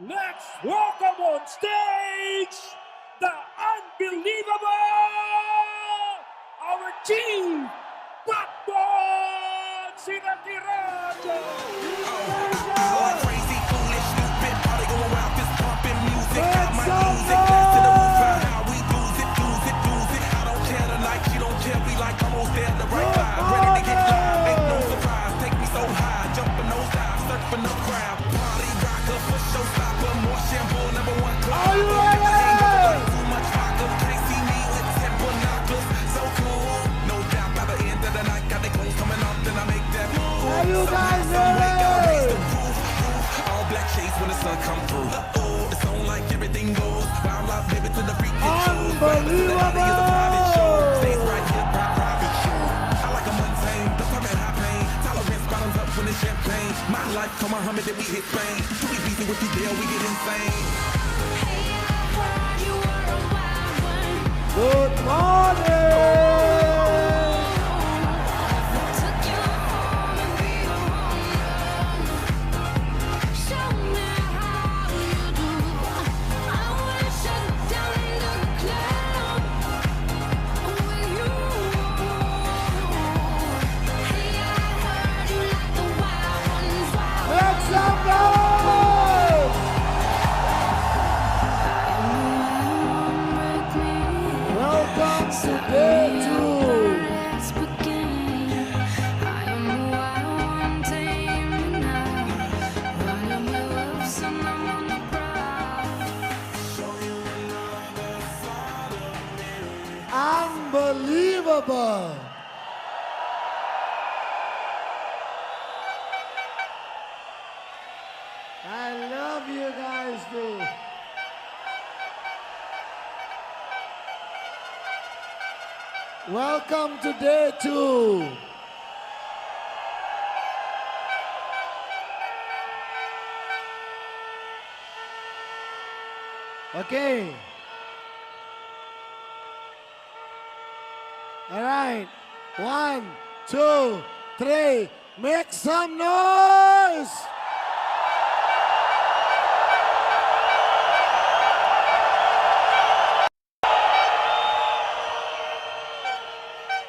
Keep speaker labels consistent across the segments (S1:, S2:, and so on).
S1: Let's welcome on stage the unbelievable, our team, Padman, Senathi, Rajah.
S2: Crazy, foolish, stupid, party going wild, fist pumping music. Got my music, dance to the roof, how we lose it. I don't care tonight, she don't care, we like almost there, the right vibe. Ready to get live, ain't no surprise, take me so high, jumping those dives, surfing the crowd. Party rocker, for showstopper, more shampoo, #1 club.
S1: Are you ready?
S2: Too much vodka, can't see me with 10 binoculars, so cool. No doubt by the end of the night, got the clothes coming off, then I make that move.
S1: Are you guys
S2: ready?
S1: ready?
S2: All black shades when the sun come through. Oh, it's on like everything goes. Wild life, baby, to the freak shows.
S1: Unbelievable!
S2: Is a private show. Stays right here, private show. I like a mundane, don't talk at high pain. Tolerance bottoms up when it's champagne. My life, come on, Muhammad, then we hit Spain. Too easy with the deal, we get insane.
S1: Good morning! Make some noise! Welcome to day 2. Unbelievable! I love you guys too. Welcome to day 2. Okay. All right. 1, 2, 3. Make some noise.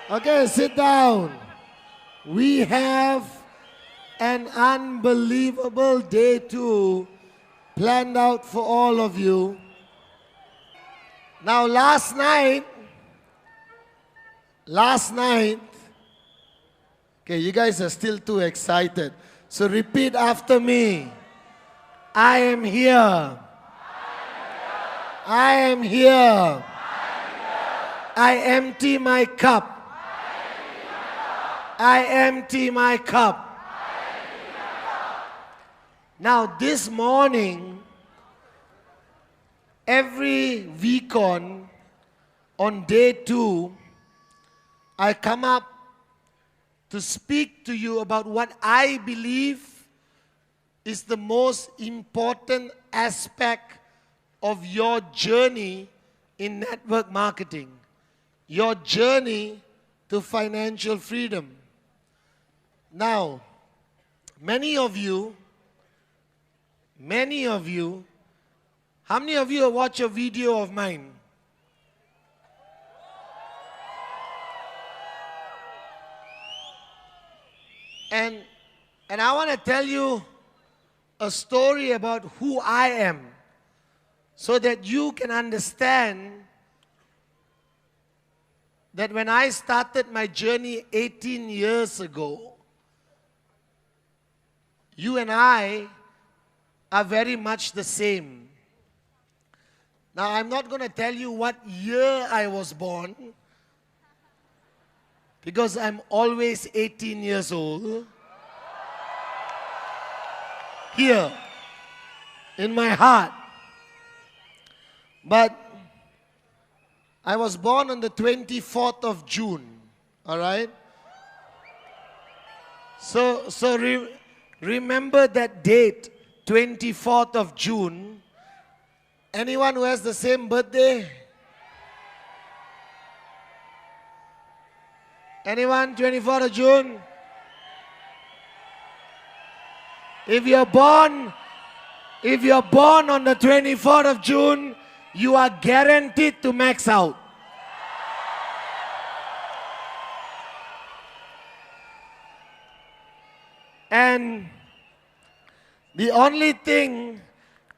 S1: Okay, sit down. We have an unbelievable day 2 planned out for all of you. Now, last night, okay, you guys are still too excited. So repeat after me. I am here. I am here. I empty my cup. I empty my cup. Now this morning, every week on day 2, I come up to speak to you about what I believe is the most important aspect of your journey in network marketing, your journey to financial freedom. Now, many of you, how many of you have watched a video of mine? And I want to tell you a story about who I am so that you can understand that when I started my journey 18 years ago, you and I are very much the same. Now, I'm not going to tell you what year I was born, because I'm always 18 years old. Here, in my heart. But I was born on the 24th of June, all right? So remember that date, 24th of June. Anyone who has the same birthday? Anyone, 24th of June? If you're born If you're born on the 24th of June, you are guaranteed to max out. And the only thing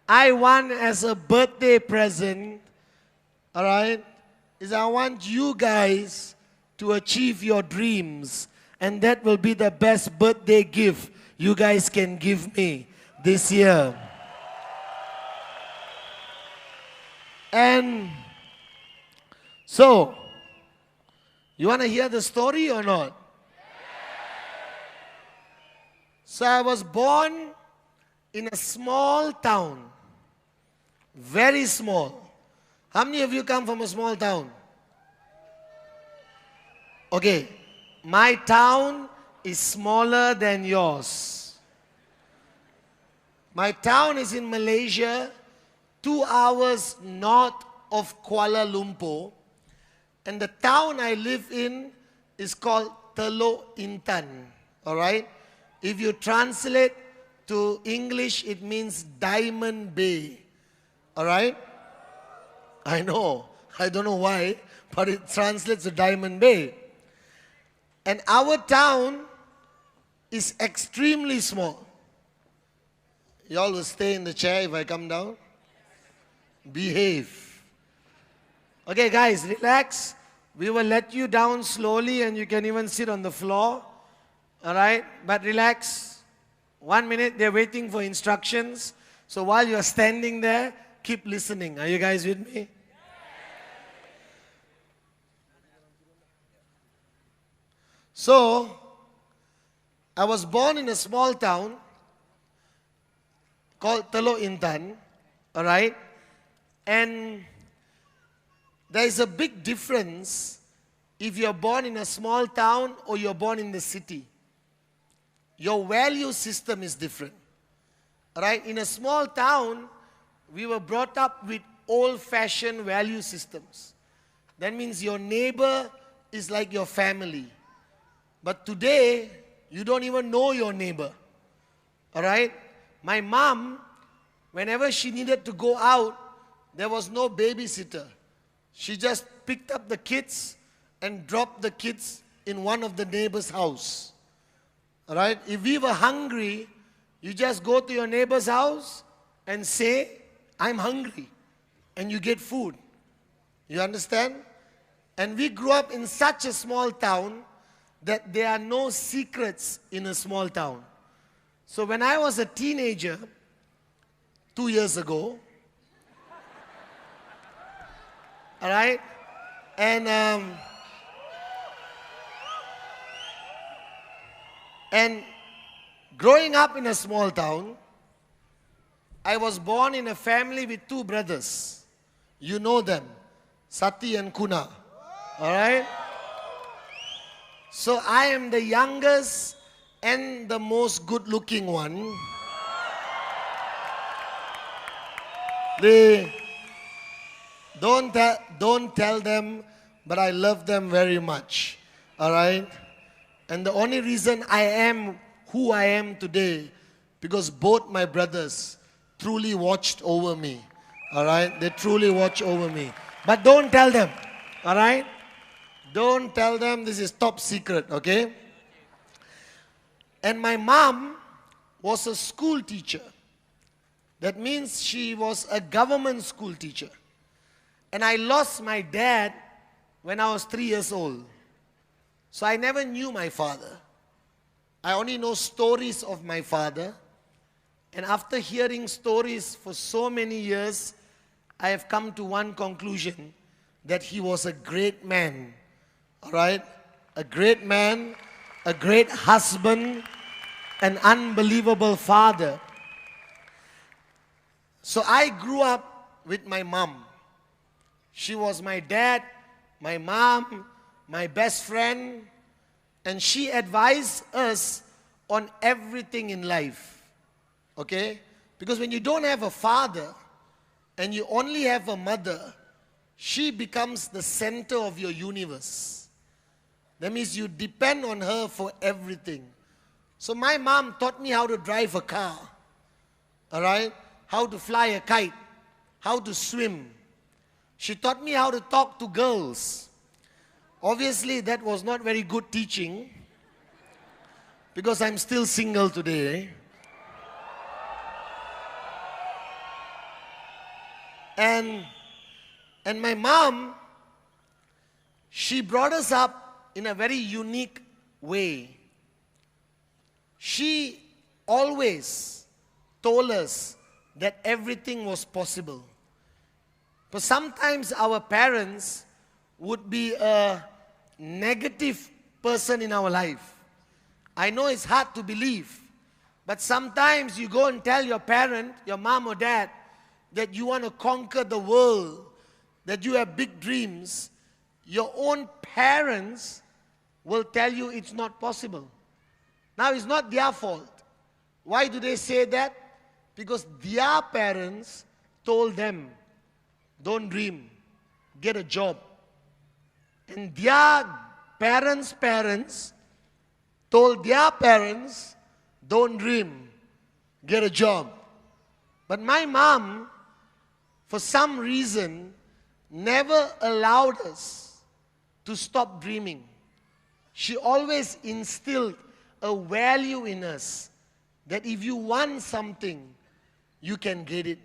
S1: I want as a birthday present, all right, is I want you guys to achieve your dreams. And that will be the best birthday gift you guys can give me this year. And so, you want to hear the story or not? So I was born in a small town, very small. How many of you come from a small town? Okay, my town is smaller than yours. My town is in Malaysia, 2 hours north of Kuala Lumpur. And the town I live in is called Teluk Intan. All right? If you translate to English, it means Diamond Bay. All right? I know. I don't know why, but it translates to Diamond Bay. And our town is extremely small. Y'all will stay in the chair if I come down? Behave. Okay, guys, relax. We will let you down slowly and you can even sit on the floor. All right? But relax. 1 minute, they're waiting for instructions. So while you're standing there, keep listening. Are you guys with me? So, I was born in a small town called Teluk Intan, all right? And there is a big difference if you're born in a small town or you're born in the city. Your value system is different, all right? In a small town, we were brought up with old-fashioned value systems. That means your neighbor is like your family. But today, you don't even know your neighbor. All right? My mom, whenever she needed to go out, there was no babysitter. She just picked up the kids and dropped the kids in one of the neighbor's house. All right? If we were hungry, you just go to your neighbor's house and say, I'm hungry. And you get food. You understand? And we grew up in such a small town that there are no secrets in a small town. So when I was a teenager, 2 years ago, all right, and growing up in a small town, I was born in a family with 2 brothers. You know them, Sati and Kuna, all right? So I am the youngest and the most good-looking one. Don't tell them, but I love them very much. All right? And the only reason I am who I am today, because both my brothers truly watched over me. All right? They truly watched over me. But don't tell them. All right? Don't tell them, this is top secret, okay? And my mom was a school teacher. That means she was a government school teacher. And I lost my dad when I was 3 years old. So I never knew my father. I only know stories of my father. And after hearing stories for so many years, I have come to one conclusion, that he was a great man. All right? A great man, a great husband, an unbelievable father. So I grew up with my mom. She was my dad, my mom, my best friend, and she advised us on everything in life. Okay? Because when you don't have a father and you only have a mother, she becomes the center of your universe. That means you depend on her for everything. So my mom taught me how to drive a car. All right? how to fly a kite, how to swim. She taught me how to talk to girls. Obviously, that was not very good teaching because I'm still single today. And my mom, she brought us up in a very unique way. She always told us that everything was possible. But sometimes our parents would be a negative person in our life. I know it's hard to believe, but sometimes you go and tell your parent, your mom or dad, that you want to conquer the world, that you have big dreams. Your own parents will tell you it's not possible. Now, it's not their fault. Why do they say that? Because their parents told them, don't dream, get a job. And their parents told their parents, don't dream, get a job. But my mom, for some reason, never allowed us to stop dreaming. She always instilled a value in us that if you want something, you can get it.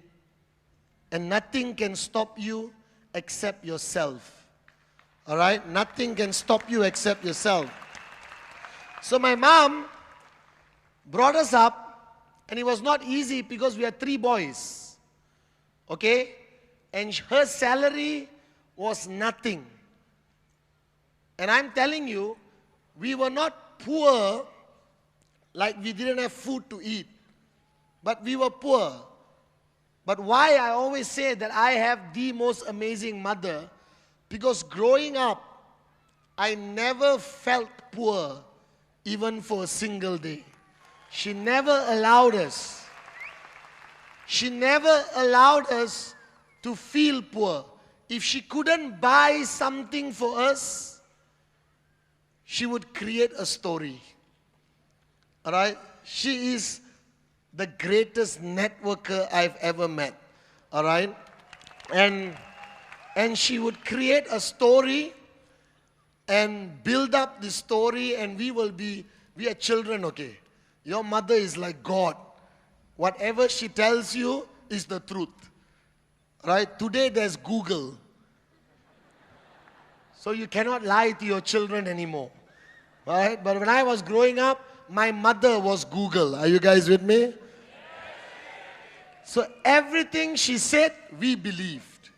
S1: And nothing can stop you except yourself. All right? Nothing can stop you except yourself. So my mom brought us up, and it was not easy because we had 3 boys. Okay? And her salary was nothing. And I'm telling you, we were not poor like we didn't have food to eat. But we were poor. But why I always say that I have the most amazing mother, because growing up, I never felt poor even for a single day. She never allowed us. She never allowed us to feel poor. If she couldn't buy something for us, she would create a story. All right? She is the greatest networker I've ever met. All right? And she would create a story and build up the story, and we are children, okay? Your mother is like God. Whatever she tells you is the truth. Right? Today there's Google. So you cannot lie to your children anymore. Right? But when I was growing up, my mother was Google. Are you guys with me? So everything she said, we believed.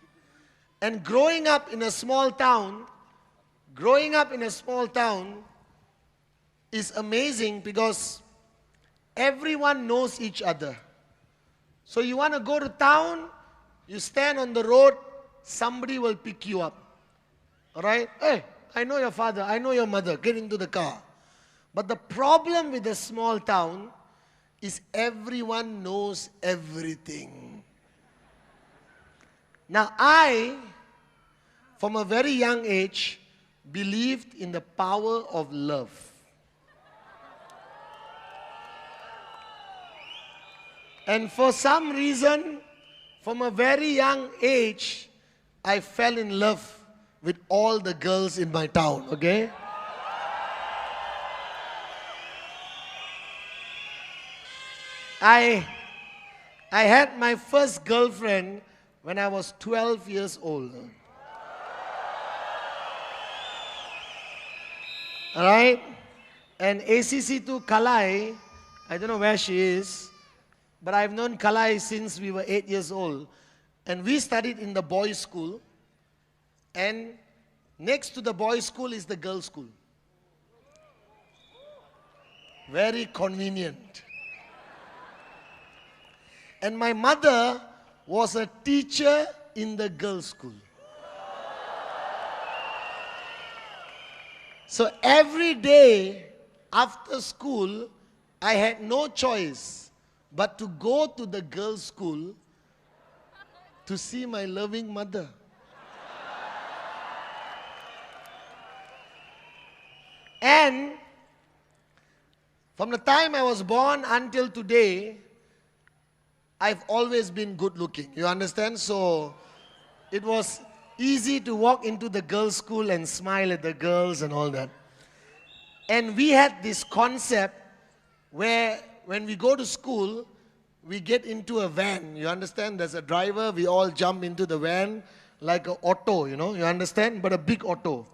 S1: And growing up in a small town is amazing because everyone knows each other. So you want to go to town, you stand on the road, somebody will pick you up. All right? Hey, I know your father, I know your mother, get into the car. But the problem with a small town is everyone knows everything. Now I, from a very young age, believed in the power of love. And for some reason, from a very young age, I fell in love with all the girls in my town, okay? I had my first girlfriend when I was 12 years old. All right? And ACC2 Kalai, I don't know where she is, but I've known Kalai since we were 8 years old. And we studied in the boys' school. And next to the boys' school is the girls' school. Very convenient. And my mother was a teacher in the girls' school. So every day after school, I had no choice but to go to the girls' school to see my loving mother. And from the time I was born until today, I've always been good looking. You understand? So it was easy to walk into the girls' school and smile at the girls and all that. And we had this concept where when we go to school, we get into a van. You understand? There's a driver. We all jump into the van like an auto, you know. You understand? But a big auto.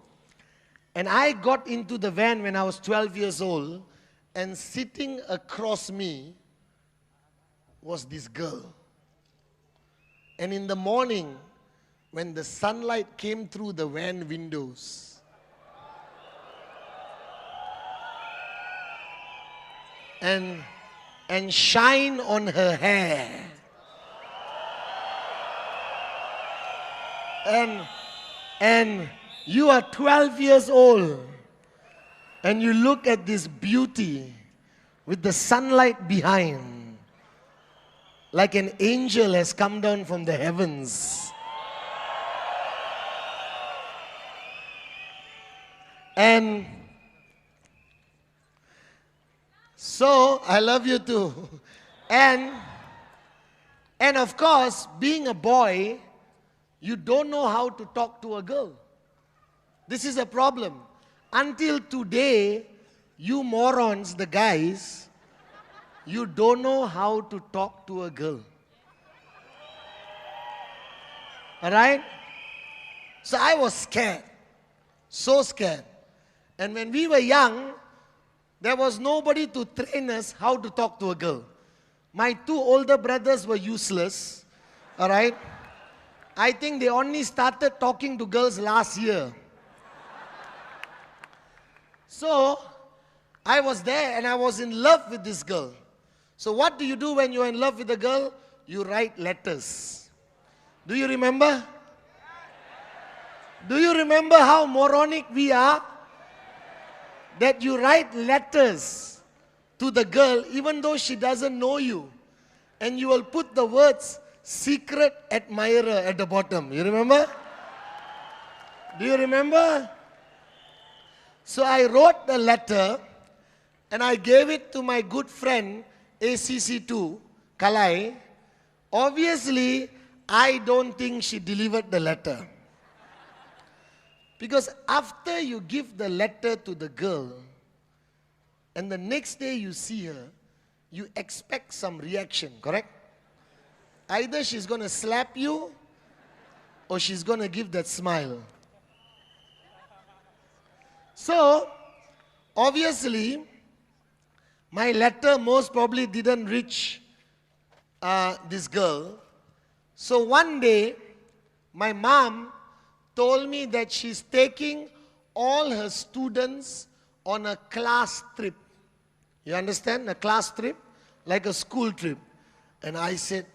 S1: And I got into the van when I was 12 years old, and sitting across me was this girl. And in the morning, when the sunlight came through the van windows, and shine on her hair, and you are 12 years old, and you look at this beauty with the sunlight behind, like an angel has come down from the heavens. And so, I love you too. And of course, being a boy, you don't know how to talk to a girl. This is a problem. Until today, you morons, the guys, you don't know how to talk to a girl. Alright? So I was scared. So scared. And when we were young, there was nobody to train us how to talk to a girl. My two older brothers were useless. Alright? I think they only started talking to girls last year. So, I was there and I was in love with this girl. So what do you do when you're in love with a girl? You write letters. Do you remember? Do you remember how moronic we are? That you write letters to the girl even though she doesn't know you. And you will put the words, secret admirer at the bottom. You remember? Do you remember? So I wrote the letter and I gave it to my good friend ACC2, Kalai. Obviously, I don't think she delivered the letter. Because after you give the letter to the girl and the next day you see her, you expect some reaction, correct? Either she's going to slap you or she's going to give that smile. So, obviously, my letter most probably didn't reach this girl. So one day, my mom told me that she's taking all her students on a class trip. You understand? A class trip? Like a school trip. And I said,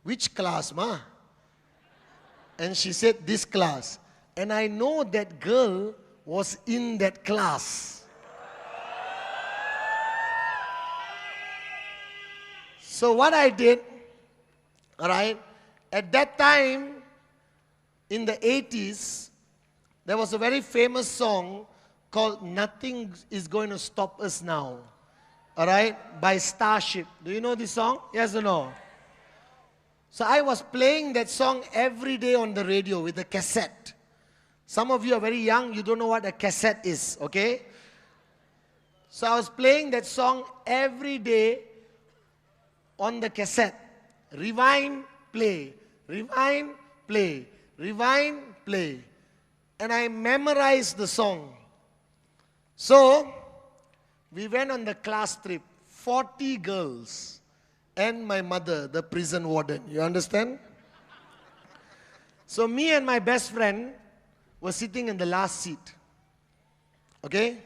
S1: which class, Ma? And she said, this class. And I know that girl was in that class. So what I did, alright, at that time, in the 80s, there was a very famous song called Nothing Is Going to Stop Us Now, alright, by Starship. Do you know this song? Yes or no? So I was playing that song every day on the radio with a cassette. Some of you are very young, you don't know what a cassette is, okay? So I was playing that song every day on the cassette. Rewind, play, rewind, play, rewind, play. And I memorized the song. So, we went on the class trip, 40 girls and my mother, the prison warden. You understand? So me and my best friend were sitting in the last seat. Okay?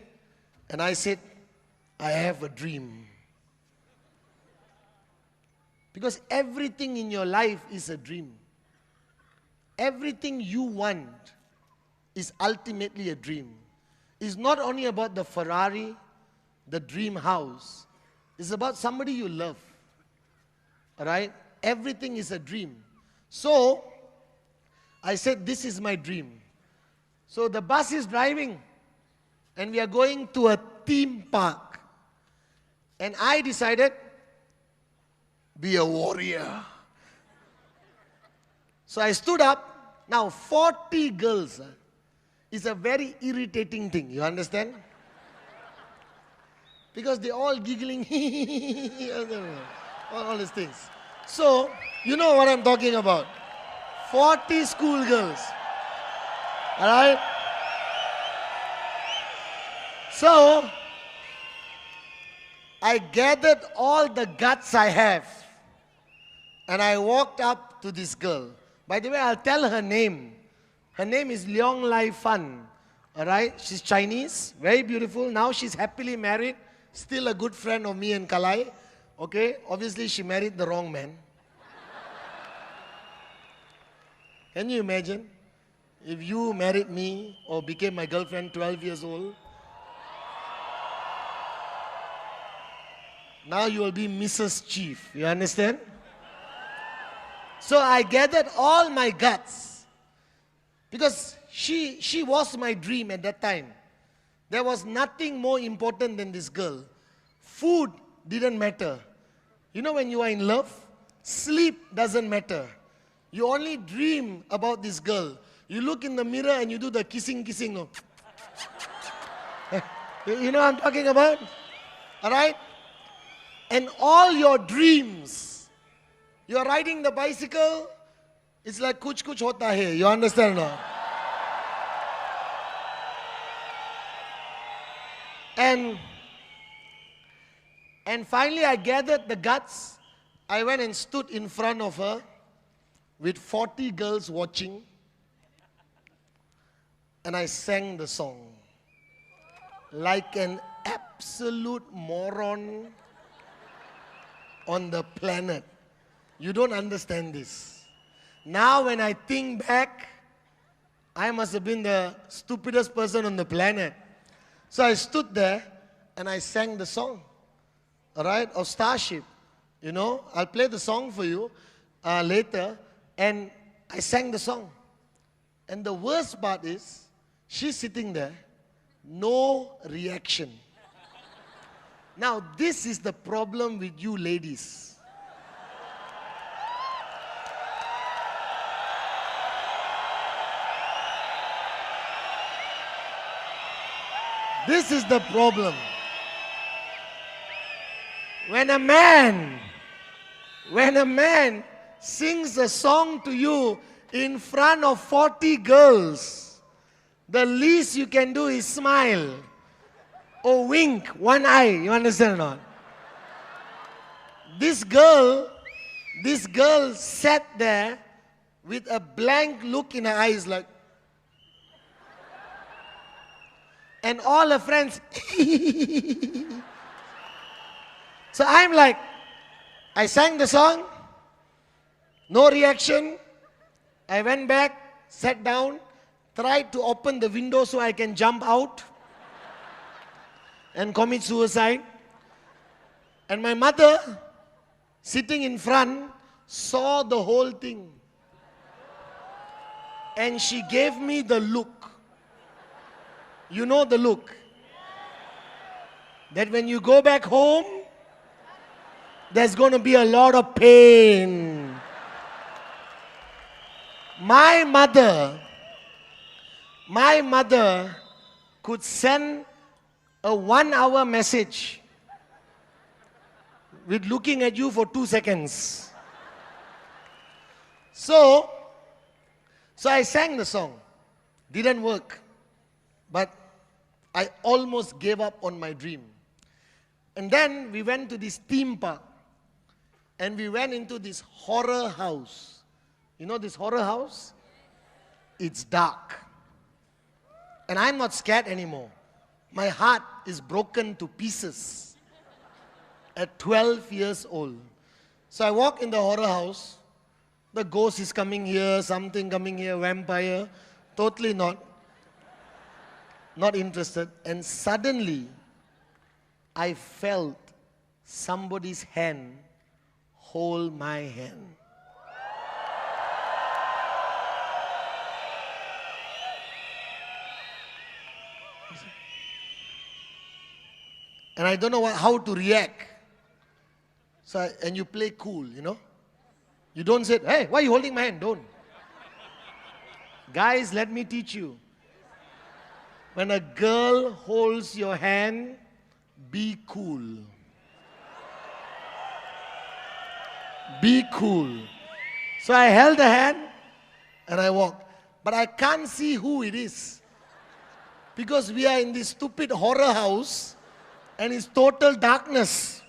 S1: And I said, I have a dream. Because everything in your life is a dream. Everything you want is ultimately a dream. It's not only about the Ferrari, the dream house. It's about somebody you love. Alright? Everything is a dream. So, I said, this is my dream. So the bus is driving and we are going to a theme park. And I decided be a warrior. So I stood up. Now 40 girls is a very irritating thing. You understand? Because they're all giggling. all these things. So, you know what I'm talking about. 40 schoolgirls. Alright? So, I gathered all the guts I have and I walked up to this girl. By the way, I'll tell her name. Her name is Leong Lai Fan. Alright? She's Chinese, very beautiful. Now she's happily married, still a good friend of me and Kalai. Okay? Obviously, she married the wrong man. Can you imagine if you married me or became my girlfriend 12 years old? Now you will be Mrs. Chief. You understand? So I gathered all my guts because she was my dream at that time. There was nothing more important than this girl. Food didn't matter. You know when you are in love, sleep doesn't matter. You only dream about this girl. You look in the mirror and you do the kissing. No. You know what I'm talking about? Alright? And all your dreams, you're riding the bicycle, it's like kuch hota hai. You understand now? And finally I gathered the guts. I went and stood in front of her with 40 girls watching. And I sang the song like an absolute moron on the planet. You don't understand this. Now when I think back, I must have been the stupidest person on the planet. So I stood there and I sang the song, alright, of Starship. You know, I'll play the song for you later. And I sang the song. And the worst part is, she's sitting there, no reaction. Now, this is the problem with you ladies. This is the problem. When a man sings a song to you in front of 40 girls, the least you can do is smile or wink one eye. You understand or not? This girl sat there with a blank look in her eyes like, and all her friends. So I'm like, I sang the song, no reaction. I went back, sat down, tried to open the window so I can jump out and commit suicide. And my mother, sitting in front, saw the whole thing. And she gave me the look. You know the look. That when you go back home, there's going to be a lot of pain. My mother could send a 1-hour message with looking at you for 2 seconds. So I sang the song. Didn't work. But I almost gave up on my dream. And then we went to this theme park. And we went into this horror house. You know this horror house? It's dark. And I'm not scared anymore. My heart is broken to pieces at 12 years old. So I walk in the horror house. The ghost is coming here, something coming here, vampire. Totally not interested. And suddenly, I felt somebody's hand hold my hand. And I don't know how to react. So, and you play cool, you know. You don't say, hey, why are you holding my hand? Don't. Guys, let me teach you. When a girl holds your hand, be cool. Be cool. So I held the hand and I walked. But I can't see who it is. Because we are in this stupid horror house and it's total darkness.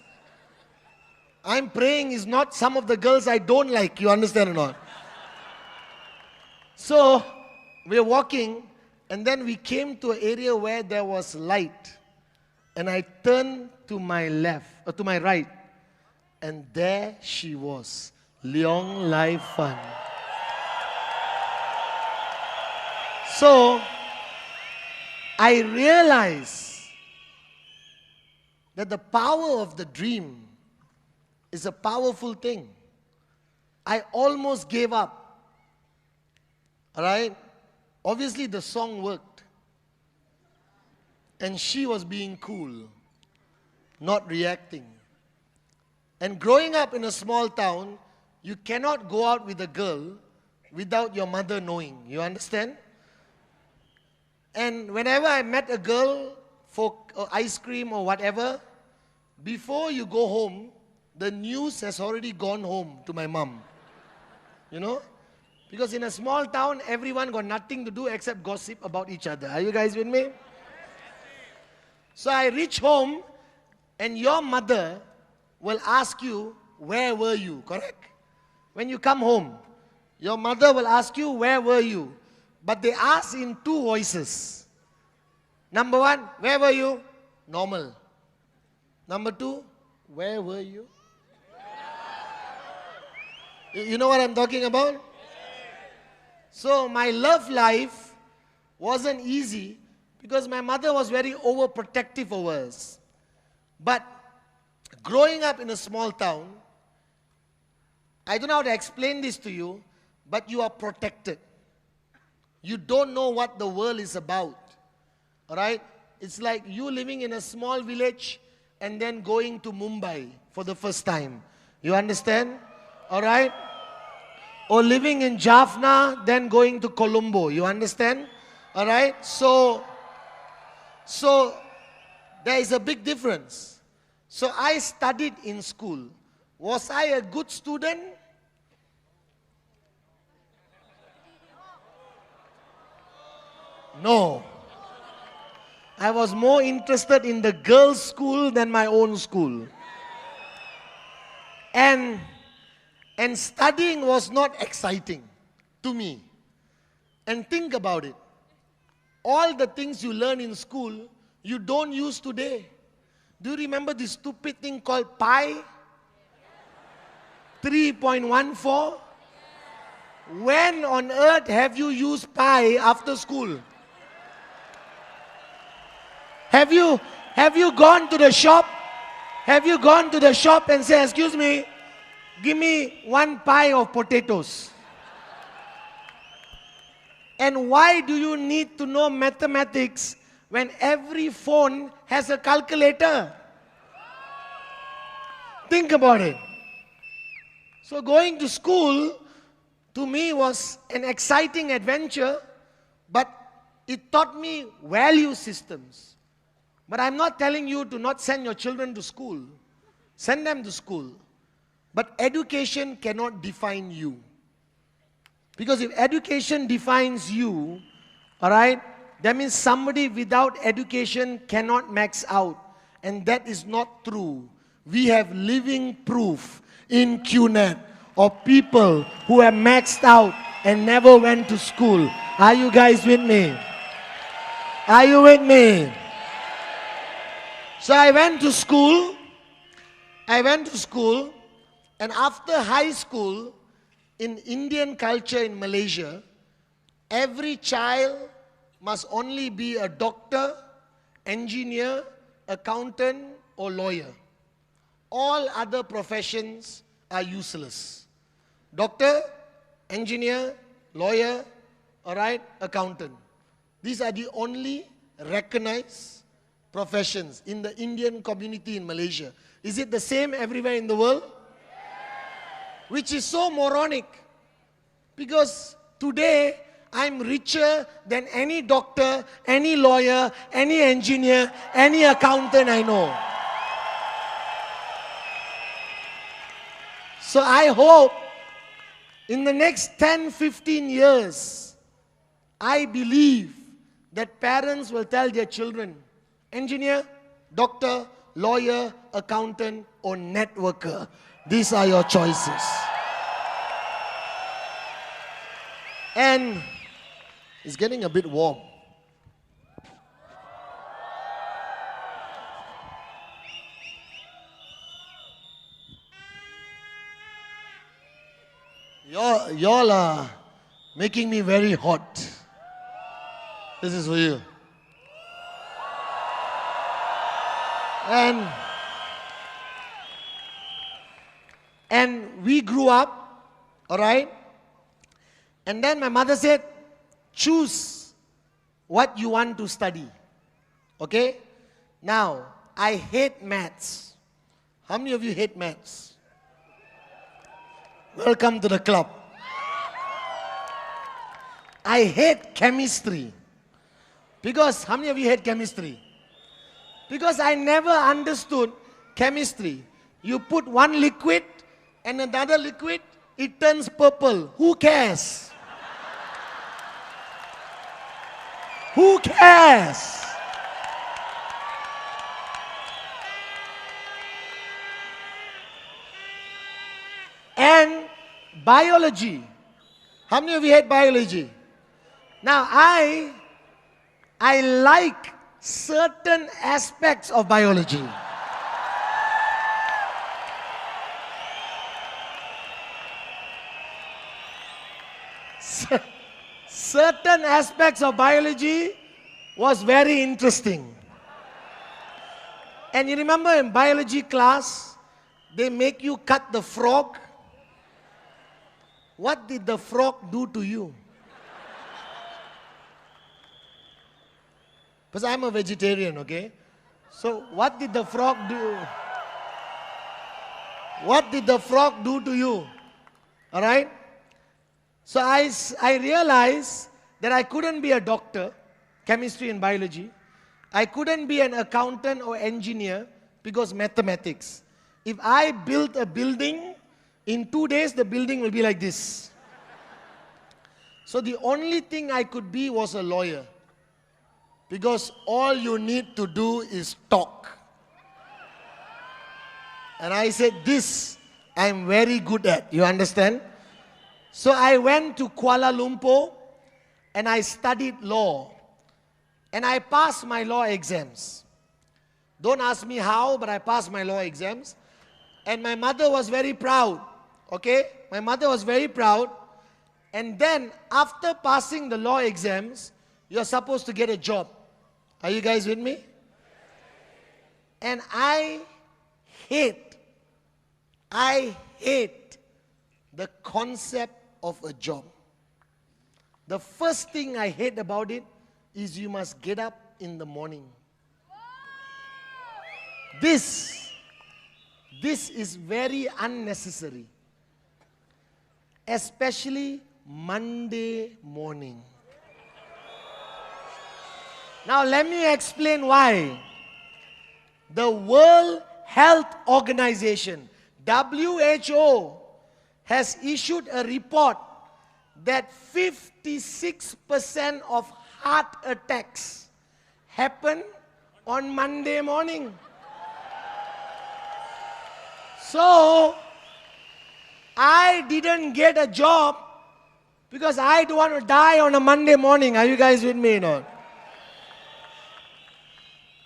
S1: I'm praying is not some of the girls I don't like. You understand or not? So we're walking and then we came to an area where there was light. And I turned to my left, or to my right. And there she was. Leong Lai Fan. So, I realized that the power of the dream is a powerful thing. I almost gave up. Alright? Obviously the song worked. And she was being cool, not reacting. And growing up in a small town, you cannot go out with a girl without your mother knowing. You understand? And whenever I met a girl for ice cream or whatever, before you go home, the news has already gone home to my mom. You know? Because in a small town, everyone got nothing to do except gossip about each other. Are you guys with me? So I reach home and your mother will ask you, where were you? Correct? When you come home, your mother will ask you, where were you? But they ask in two voices. Number one, where were you? Normal. Number two, where were you? You know what I'm talking about? So my love life wasn't easy because my mother was very overprotective over us. But growing up in a small town, I don't know how to explain this to you, but you are protected. You don't know what the world is about. Alright? It's like you living in a small village and then going to Mumbai for the first time. You understand? Alright? Or living in Jaffna, then going to Colombo. You understand? Alright? So there is a big difference. So I studied in school. Was I a good student? No. I was more interested in the girls' school than my own school. And studying was not exciting to me. And think about it. All the things you learn in school, you don't use today. Do you remember this stupid thing called pi? 3.14? When on earth have you used pi after school? Have you gone to the shop? Have you gone to the shop and said, excuse me, give me 1 pie of potatoes? And why do you need to know mathematics when every phone has a calculator? Think about it. So going to school, to me, was an exciting adventure, but it taught me value systems. But I'm not telling you to not send your children to school. Send them to school. But education cannot define you. Because if education defines you, alright, that means somebody without education cannot max out. And that is not true. We have living proof in QNet of people who have maxed out and never went to school. Are you guys with me? Are you with me? So I went to school, and after high school, in Indian culture in Malaysia, every child must only be a doctor, engineer, accountant, or lawyer. All other professions are useless. Doctor, engineer, lawyer, alright, accountant. These are the only recognized professions in the Indian community in Malaysia. Is it the same everywhere in the world? Which is so moronic. Because today, I'm richer than any doctor, any lawyer, any engineer, any accountant I know. So I hope in the next 10, 15 years, I believe that parents will tell their children, engineer, doctor, lawyer, accountant, or networker. These are your choices. And it's getting a bit warm. Y'all are making me very hot. This is for you. And we grew up, all right? And then my mother said, choose what you want to study. Okay? Now, I hate maths. How many of you hate maths? Welcome to the club. I hate chemistry. Because, how many of you hate chemistry? Because I never understood chemistry. You put one liquid and another liquid, it turns purple. Who cares? Who cares? And biology. How many of you hate biology? Now, I like certain aspects of biology. Certain aspects of biology was very interesting. And you remember in biology class, they make you cut the frog. What did the frog do to you? Because I'm a vegetarian, okay? So what did the frog do? What did the frog do to you? All right? So I realized that I couldn't be a doctor, chemistry and biology. I couldn't be an accountant or engineer because mathematics. If I built a building, in 2 days the building will be like this. So the only thing I could be was a lawyer. Because all you need to do is talk. And I said, this I'm very good at. You understand? So I went to Kuala Lumpur and I studied law. And I passed my law exams. Don't ask me how, but I passed my law exams. And my mother was very proud. Okay? My mother was very proud. And then, after passing the law exams, you're supposed to get a job. Are you guys with me? And I hate the concept of a job. The first thing I hate about it is you must get up in the morning. This is very unnecessary. Especially Monday morning. Now let me explain why. The World Health Organization, WHO, has issued a report that 56% of heart attacks happen on Monday morning. So, I didn't get a job because I don't want to die on a Monday morning. Are you guys with me or not?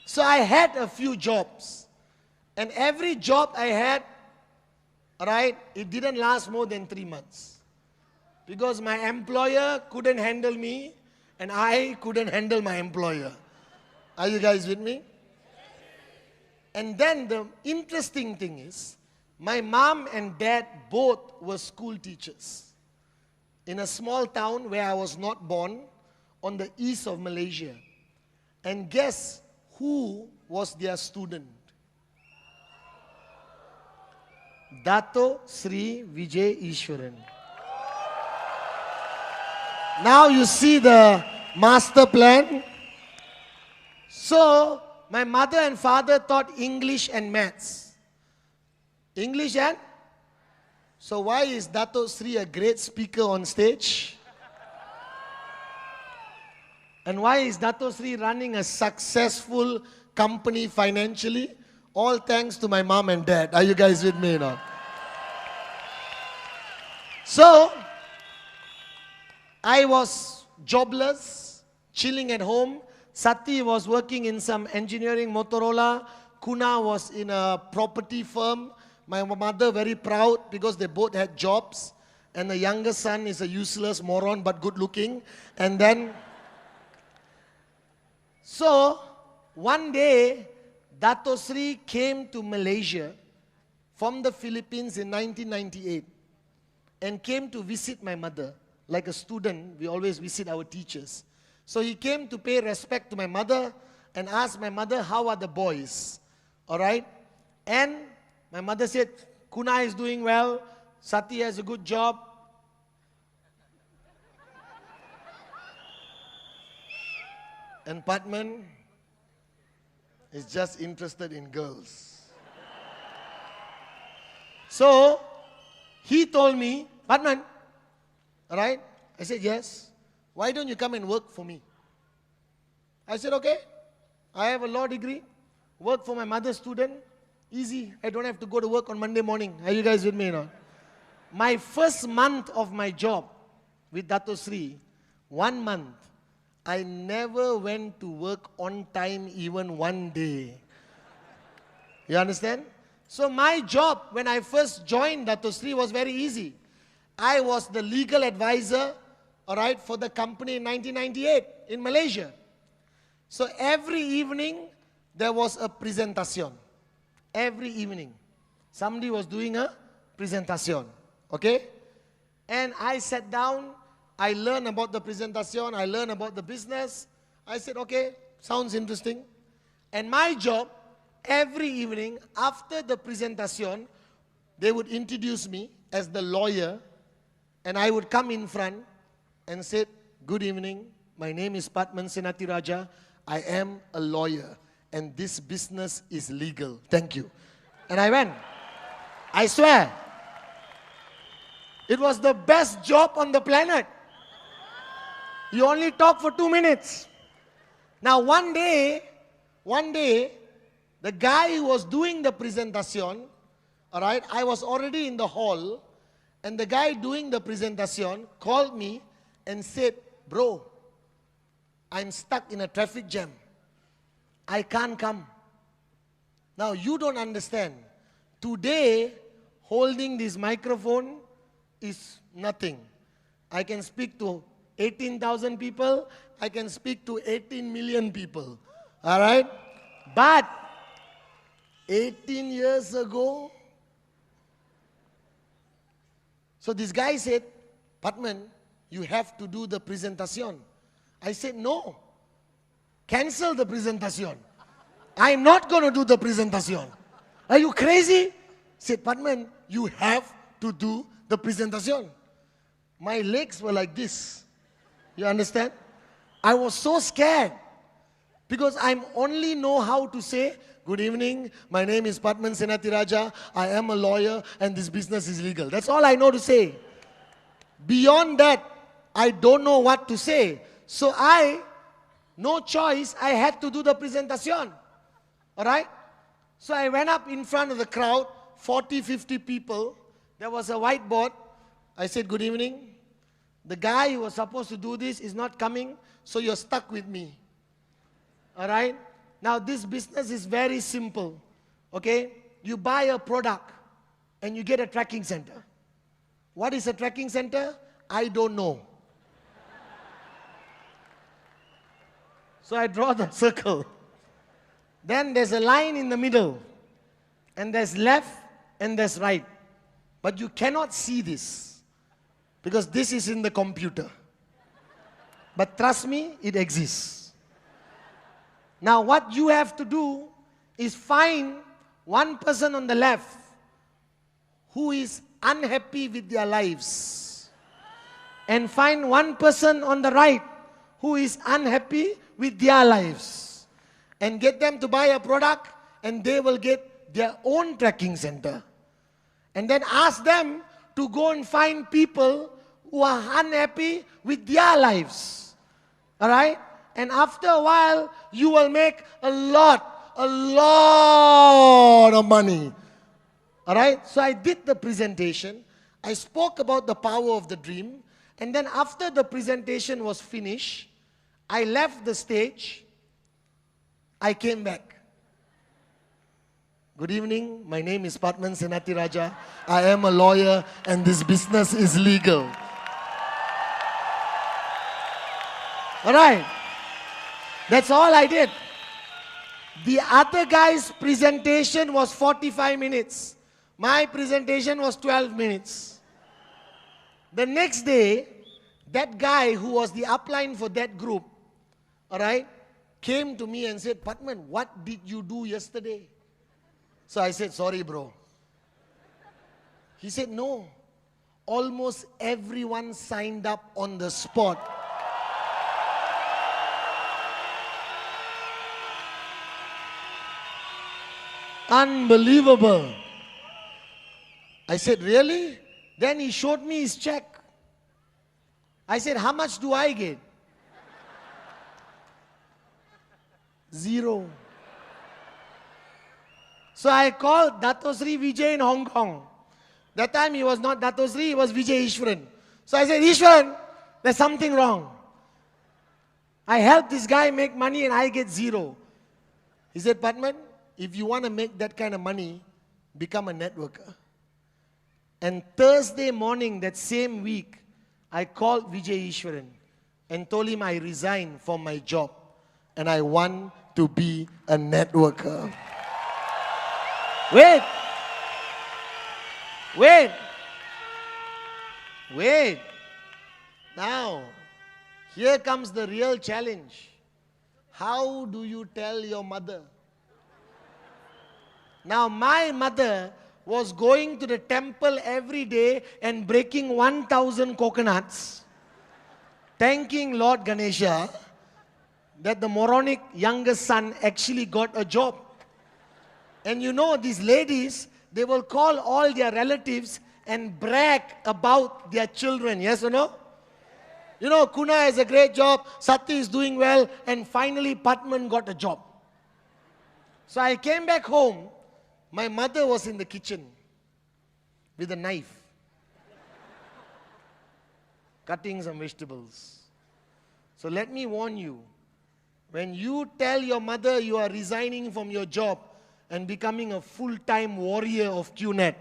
S1: So I had a few jobs. And every job I had, right, it didn't last more than 3 months. Because my employer couldn't handle me and I couldn't handle my employer. Are you guys with me? And then the interesting thing is, my mom and dad both were school teachers in a small town where I was not born on the east of Malaysia. And guess Who was their student? Dato Sri Vijay Ishwaran. Now you see the master plan. So, my mother and father taught English and maths. English and? So why is Dato Sri a great speaker on stage? And why is Dato Sri running a successful company financially? All thanks to my mom and dad. Are you guys with me now? So, I was jobless, chilling at home. Sati was working in some engineering Motorola. Kuna was in a property firm. My mother very proud because they both had jobs. And the younger son is a useless moron but good looking. And then, so one day, Dato Sri came to Malaysia from the Philippines in 1998 and came to visit my mother. Like a student, we always visit our teachers. So he came to pay respect to my mother and asked my mother, how are the boys? Alright? And my mother said, Kuna is doing well, Sati has a good job. And Padman is just interested in girls. So, he told me, Padman, alright? I said, yes. Why don't you come and work for me? I said, okay. I have a law degree. Work for my mother's student. Easy. I don't have to go to work on Monday morning. Are you guys with me now? My first month of my job with Dato Sri, 1 month, I never went to work on time even one day. You understand? So my job when I first joined Dato Sri was very easy. I was the legal advisor, alright, for the company in 1998 in Malaysia. So every evening there was a presentation. Every evening. Somebody was doing a presentation. Okay? And I sat down, I learned about the presentation, I learned about the business. I said, okay, sounds interesting. And my job, every evening after the presentation, they would introduce me as the lawyer, and I would come in front and say, good evening, my name is Padman Senathi Rajah, I am a lawyer, and this business is legal. Thank you. And I went. I swear. It was the best job on the planet. You only talk for 2 minutes. Now one day, the guy who was doing the presentation, alright, I was already in the hall, and the guy doing the presentation called me and said, bro, I'm stuck in a traffic jam. I can't come. Now you don't understand. Today, holding this microphone is nothing. I can speak to 18,000 people. I can speak to 18 million people. Alright? But 18 years ago, so this guy said, Padman, you have to do the presentation. I said, no. Cancel the presentation. I'm not going to do the presentation. Are you crazy? I said, Padman, you have to do the presentation. My legs were like this. You understand? I was so scared because I only know how to say, good evening, my name is Padman Senathi Rajah, I am a lawyer and this business is legal. That's all I know to say. Beyond that, I don't know what to say. So no choice, I had to do the presentation. Alright? So I went up in front of the crowd, 40, 50 people. There was a whiteboard. I said, good evening. The guy who was supposed to do this is not coming, so you're stuck with me. Alright? Now this business is very simple. Okay? You buy a product and you get a tracking center. What is a tracking center? I don't know. So I draw the circle. Then there's a line in the middle. And there's left and there's right. But you cannot see this. Because this is in the computer. But trust me, it exists. Now what you have to do is find one person on the left who is unhappy with their lives. And find one person on the right who is unhappy with their lives. And get them to buy a product and they will get their own tracking center. And then ask them to go and find people who are unhappy with their lives. Alright? And after a while, you will make a lot of money. Alright? So I did the presentation. I spoke about the power of the dream. And then after the presentation was finished, I left the stage. I came back. Good evening. My name is Padman Senathi Rajah. I am a lawyer and this business is legal. Alright. That's all I did. The other guy's presentation was 45 minutes. My presentation was 12 minutes. The next day, that guy who was the upline for that group, alright, came to me and said, Padman, what did you do yesterday? So I said, sorry bro. He said, no. Almost everyone signed up on the spot. Unbelievable. I said, really? Then he showed me his check. I said, how much do I get? 0. So I called Dato Sri Vijay in Hong Kong. That time he was not Dato Sri, he was Vijay Ishwaran. So I said, Ishwaran, there's something wrong. I helped this guy make money and I get 0. He said, Padman, if you want to make that kind of money, become a networker. And Thursday morning, that same week, I called Vijay Ishwaran and told him I resigned from my job and I want to be a networker. Wait. Now, here comes the real challenge. How do you tell your mother? Now, my mother was going to the temple every day and breaking 1,000 coconuts, thanking Lord Ganesha that the moronic youngest son actually got a job. And you know, these ladies, they will call all their relatives and brag about their children, yes or no? You know, Kuna has a great job, Sati is doing well, and finally Padman got a job. So I came back home, my mother was in the kitchen with a knife, cutting some vegetables. So let me warn you, when you tell your mother you are resigning from your job and becoming a full-time warrior of QNet,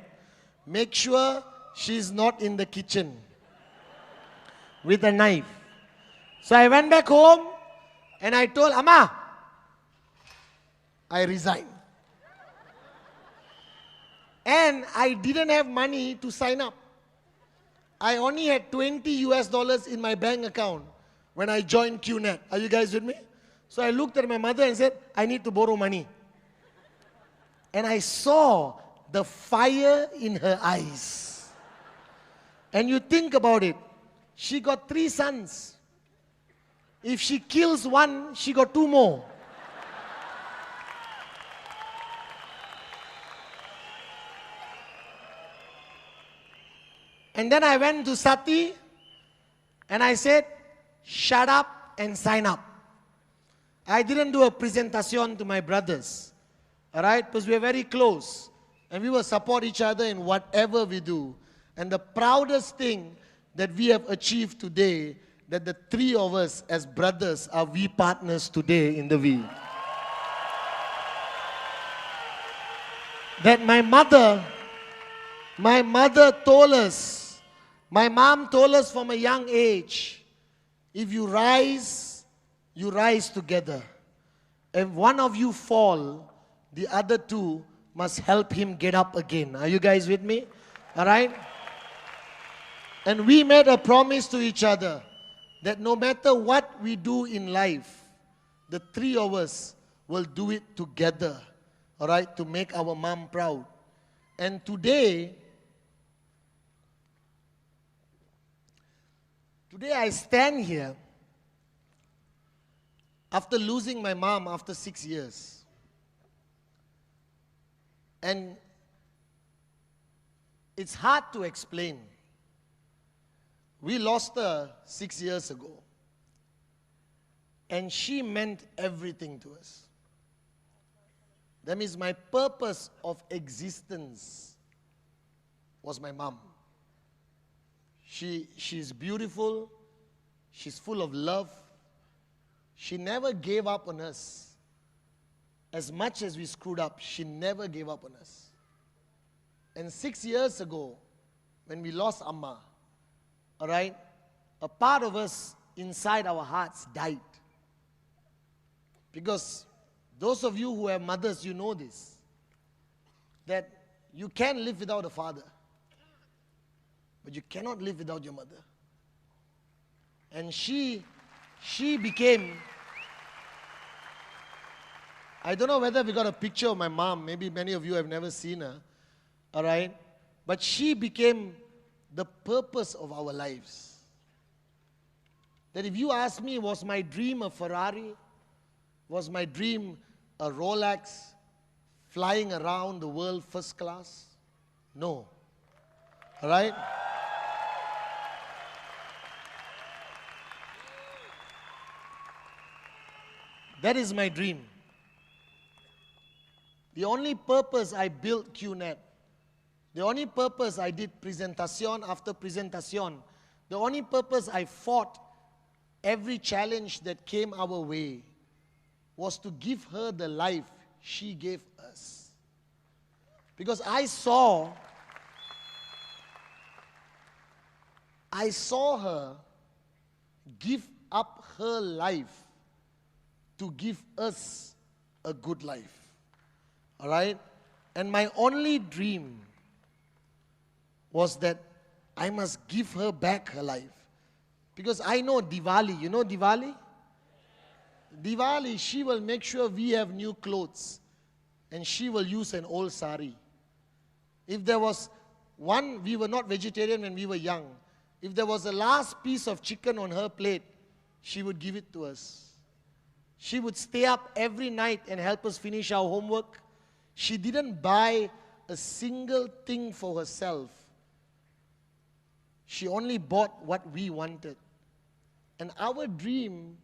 S1: make sure she's not in the kitchen with a knife. So I went back home and I told Amma, I resign. And I didn't have money to sign up. I only had $20 in my bank account when I joined QNet. Are you guys with me? So I looked at my mother and said, I need to borrow money. And I saw the fire in her eyes. And you think about it. She got 3 sons. If she kills one, she got 2 more. And then I went to Sati and I said, shut up and sign up. I didn't do a presentation to my brothers, all right, because we're very close and we will support each other in whatever we do. And the proudest thing that we have achieved today, that the 3 of us as brothers are V partners today in the V. That my mother told us, my mom told us from a young age, if you rise together. If one of you fall, the other 2 must help him get up again. Are you guys with me? All right? And we made a promise to each other that no matter what we do in life, the 3 of us will do it together, all right, to make our mom proud. And today I stand here after losing my mom after 6 years. And it's hard to explain. We lost her 6 years ago. And she meant everything to us. That means my purpose of existence was my mom. She's beautiful. She's full of love. She never gave up on us. As much as we screwed up, she never gave up on us. And 6 years ago, when we lost Amma, all right, a part of us inside our hearts died. Because those of you who have mothers, you know this, that you can live without a father, but you cannot live without your mother. And she became, I don't know whether we got a picture of my mom, maybe many of you have never seen her, all right, but she became the purpose of our lives. That if you ask me, was my dream a Ferrari? Was my dream a Rolex, flying around the world first class? No. All right? That is my dream. The only purpose I built QNet, the only purpose I did presentation after presentation, the only purpose I fought every challenge that came our way was to give her the life she gave us. Because I saw her give up her life to give us a good life. All right? And my only dream was that I must give her back her life. Because I know Diwali, you know Diwali? Diwali, she will make sure we have new clothes and she will use an old sari. If there was one, we were not vegetarian when we were young. If there was a last piece of chicken on her plate, she would give it to us. She would stay up every night and help us finish our homework. She didn't buy a single thing for herself. She only bought what we wanted. And our dream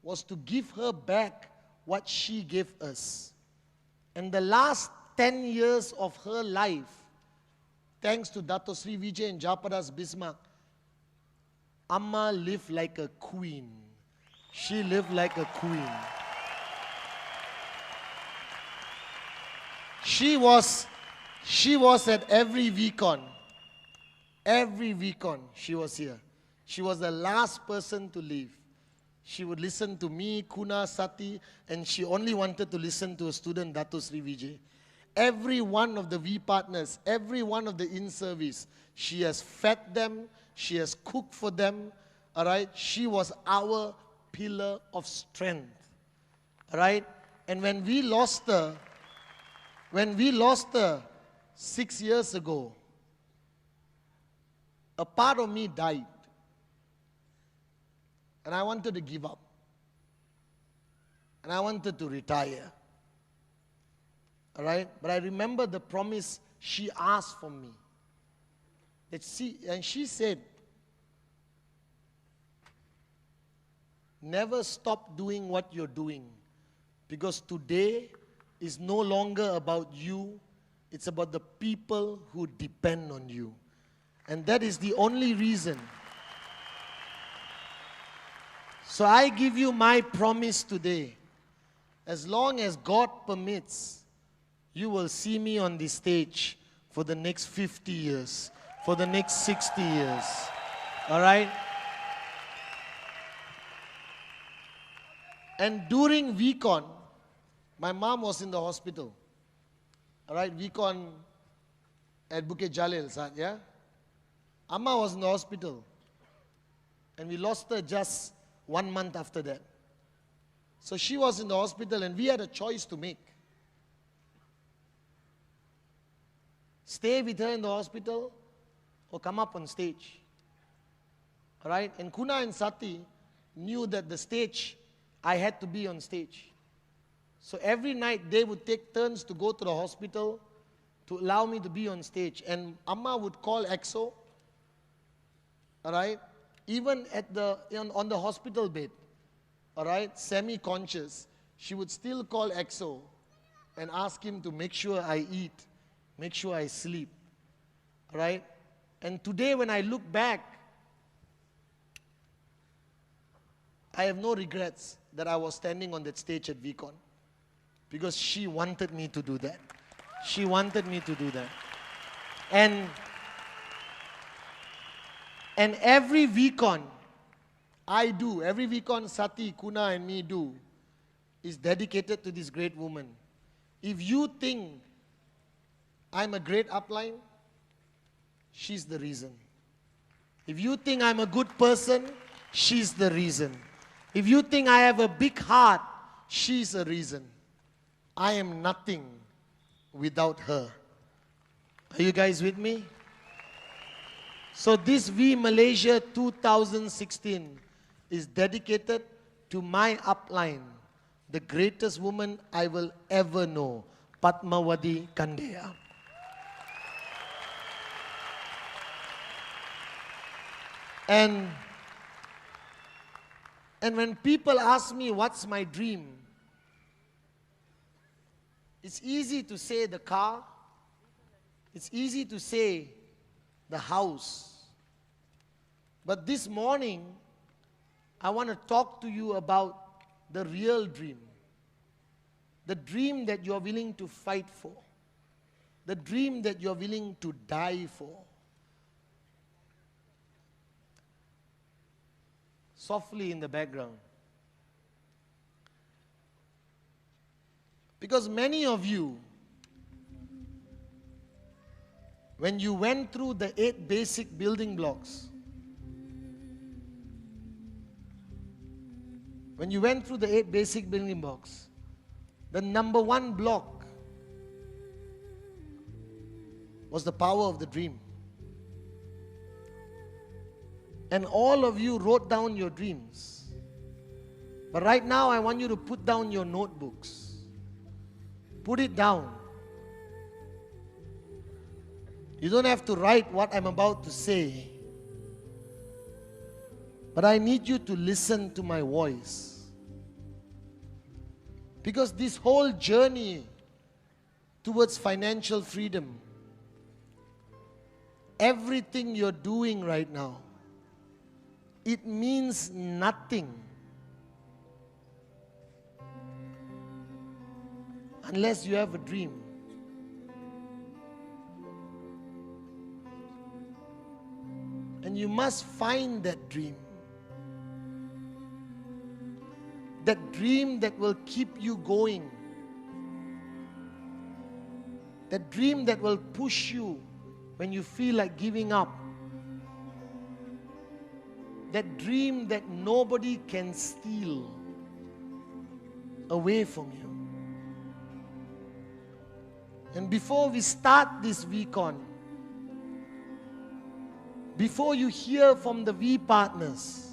S1: was to give her back what she gave us. And the last 10 years of her life, thanks to Dato Sri Vijay and Japadas Bismarck, Amma lived like a queen. She lived like a queen. She was at every VCon. Every VCon she was here. She was the last person to leave. She would listen to me, Kuna, Sati, and she only wanted to listen to a student, Dato Sri Vijay. Every one of the V partners, every one of the in-service, she has fed them, she has cooked for them, all right? She was our pillar of strength, all right? And when we lost her 6 years ago, a part of me died. And I wanted to give up. And I wanted to retire. All right? But I remember the promise she asked from me. And she said, never stop doing what you're doing. Because today is no longer about you. It's about the people who depend on you. And that is the only reason. So I give you my promise today. As long as God permits, you will see me on this stage for the next 50 years, for the next 60 years. All right? And during VCon, my mom was in the hospital. All right, VCon at Bukit Jalil, yeah? Amma was in the hospital. And we lost her just 1 month after that. So she was in the hospital and we had a choice to make. Stay with her in the hospital or come up on stage. All right? And Kuna and Sati knew that the stage, I had to be on stage. So every night they would take turns to go to the hospital to allow me to be on stage. And Amma would call EXO, all right? Even at on the hospital bed, all right, semi-conscious, she would still call EXO and ask him to make sure I eat, make sure I sleep, all right? And today when I look back, I have no regrets that I was standing on that stage at VCon, because she wanted me to do that. She wanted me to do that. And every VCon I do, every VCon Sati, Kuna and me do, is dedicated to this great woman. If you think I'm a great upline, she's the reason. If you think I'm a good person, she's the reason. If you think I have a big heart, she's the reason. I am nothing without her. Are you guys with me? So this V Malaysia 2016 is dedicated to my upline, the greatest woman I will ever know, Padmawati Kandeya. And when people ask me what's my dream, it's easy to say the car, it's easy to say the house. But this morning, I want to talk to you about the real dream. The dream that you're willing to fight for. The dream that you're willing to die for. Softly in the background. Because many of you, when you went through the 8 basic building blocks, the number 1 block was the power of the dream. And all of you wrote down your dreams. But right now I want you to put down your notebooks. Put it down. You don't have to write what I'm about to say. But I need you to listen to my voice. Because this whole journey towards financial freedom, everything you're doing right now, it means nothing unless you have a dream. And you must find that dream. That dream that will keep you going. That dream that will push you when you feel like giving up. That dream that nobody can steal away from you. And before we start this VCon, before you hear from the V partners,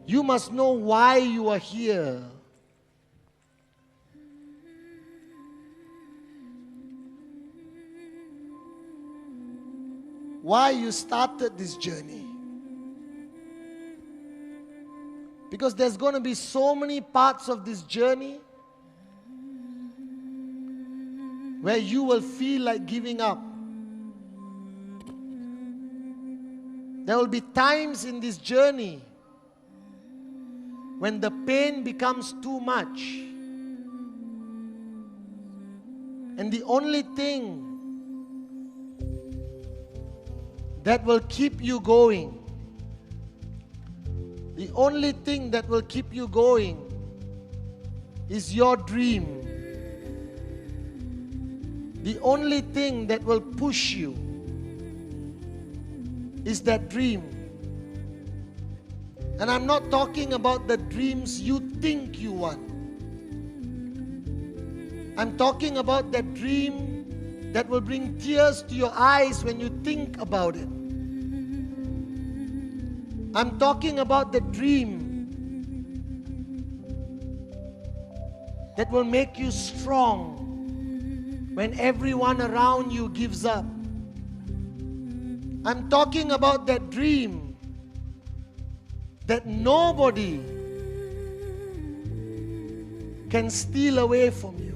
S1: you must know why you are here. Why you started this journey. Because there's going to be so many parts of this journey where you will feel like giving up. There will be times in this journey when the pain becomes too much. And the only thing that will keep you going, the only thing that will keep you going is your dream. The only thing that will push you is that dream. And I'm not talking about the dreams you think you want. I'm talking about that dream that will bring tears to your eyes when you think about it. I'm talking about the dream that will make you strong when everyone around you gives up. I'm talking about that dream that nobody can steal away from you.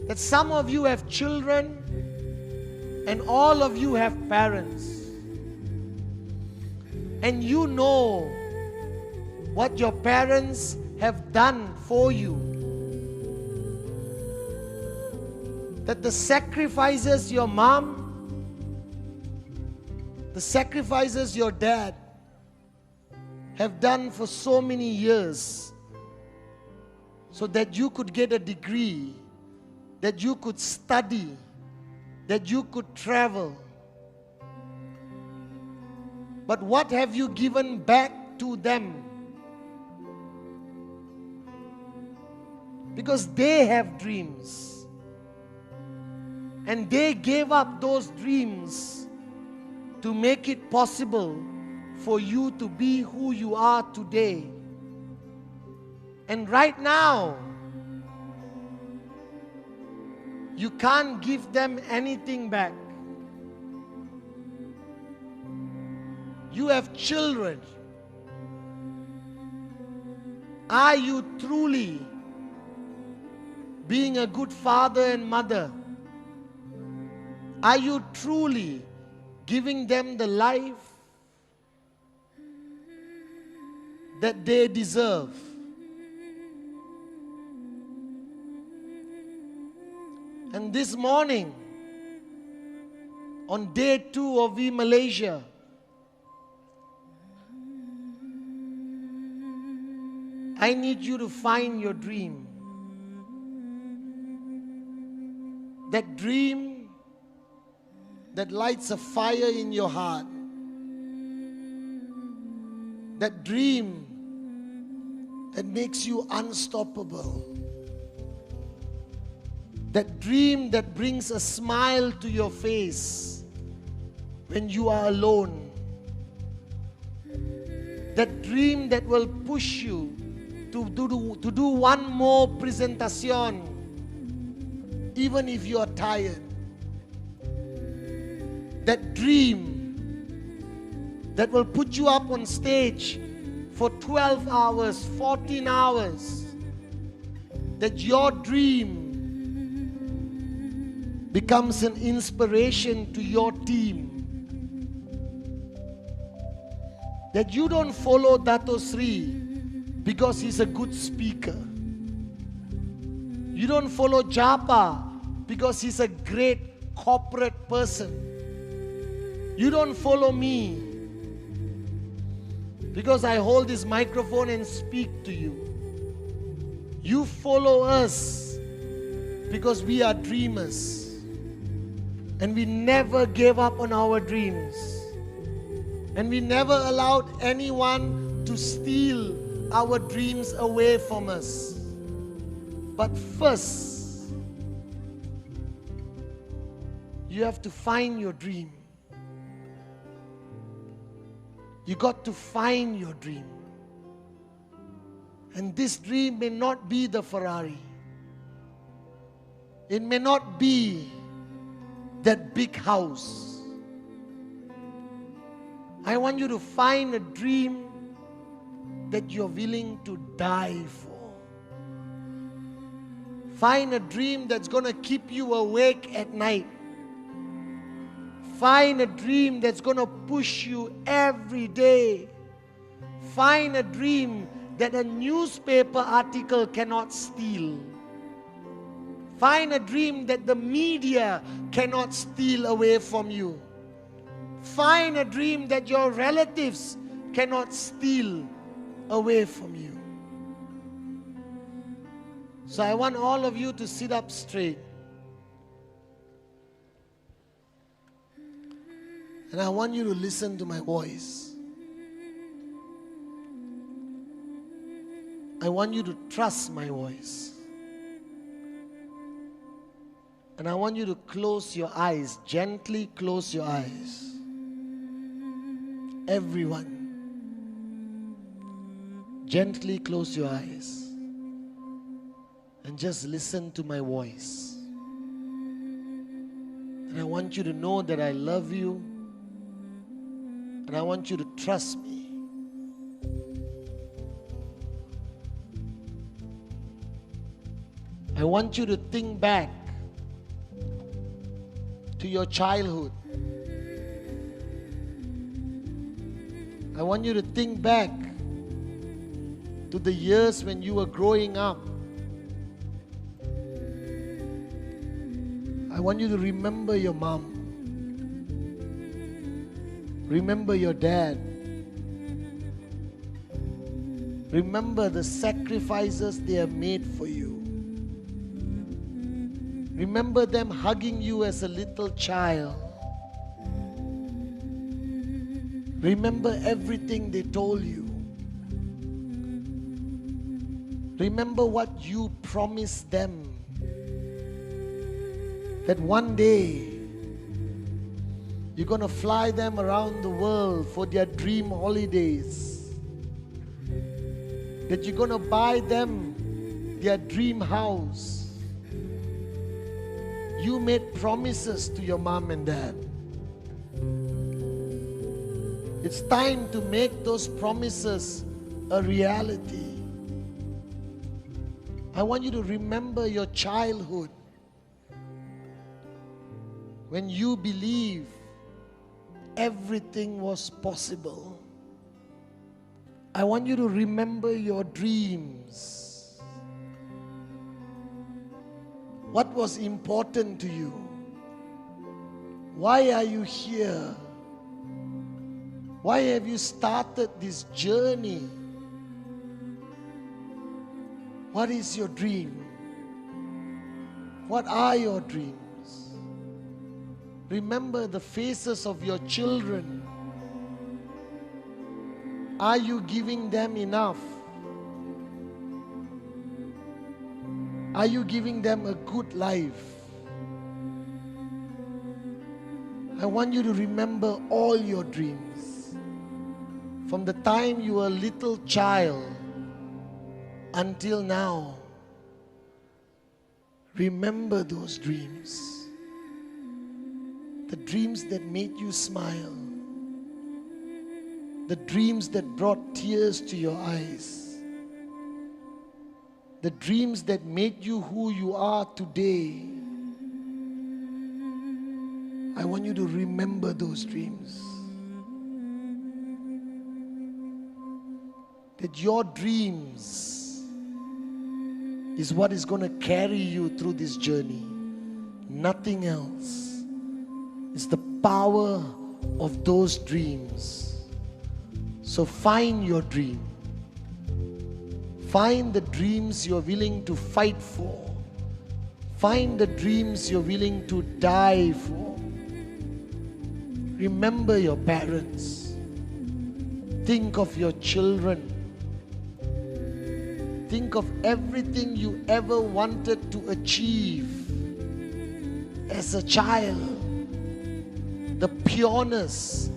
S1: That some of you have children and all of you have parents. And you know what your parents have done for you. That the sacrifices your mom, the sacrifices your dad have done for so many years so that you could get a degree, that you could study, that you could travel. But what have you given back to them? Because they have dreams. And they gave up those dreams to make it possible for you to be who you are today. And right now, you can't give them anything back. You have children. Are you truly being a good father and mother? Are you truly giving them the life that they deserve? And this morning, on day 2 of Malaysia, I need you to find your dream. That dream that lights a fire in your heart. That dream that makes you unstoppable. That dream that brings a smile to your face when you are alone. That dream that will push you to do one more presentation even if you are tired. That dream that will put you up on stage for 12 hours, 14 hours. That your dream becomes an inspiration to your team. That you don't follow Dato Sri because he's a good speaker. You don't follow Japa because he's a great corporate person. You don't follow me because I hold this microphone and speak to you. You follow us because we are dreamers. And we never gave up on our dreams. And we never allowed anyone to steal our dreams away from us. But first, you have to find your dream. You got to find your dream. And this dream may not be the Ferrari. It may not be that big house. I want you to find a dream that you're willing to die for. Find a dream that's going to keep you awake at night. Find a dream that's going to push you every day. Find a dream that a newspaper article cannot steal. Find a dream that the media cannot steal away from you. Find a dream that your relatives cannot steal away from you. So I want all of you to sit up straight. And I want you to listen to my voice. I want you to trust my voice. And I want you to close your eyes, gently close your eyes. Everyone, gently close your eyes and just listen to my voice. And I want you to know that I love you, and I want you to trust me. I want you to think back to your childhood. I want you to think back to the years when you were growing up. I want you to remember your mom. Remember your dad. Remember the sacrifices they have made for you. Remember them hugging you as a little child. Remember everything they told you. Remember what you promised them. That one day you're going to fly them around the world for their dream holidays. That you're going to buy them their dream house. You made promises to your mom and dad. It's time to make those promises a reality. I want you to remember your childhood, when you believed everything was possible. I want you to remember your dreams. What was important to you? Why are you here? Why have you started this journey? What is your dream? What are your dreams? Remember the faces of your children. Are you giving them enough? Are you giving them a good life? I want you to remember all your dreams. From the time you were a little child until now. Remember those dreams. The dreams that made you smile. The dreams that brought tears to your eyes. The dreams that made you who you are today. I want you to remember those dreams. That your dreams is what is going to carry you through this journey. Nothing else. It's the power of those dreams. So find your dream. Find the dreams you're willing to fight for. Find the dreams you're willing to die for. Remember your parents. Think of your children. Think of everything you ever wanted to achieve as a child. The pureness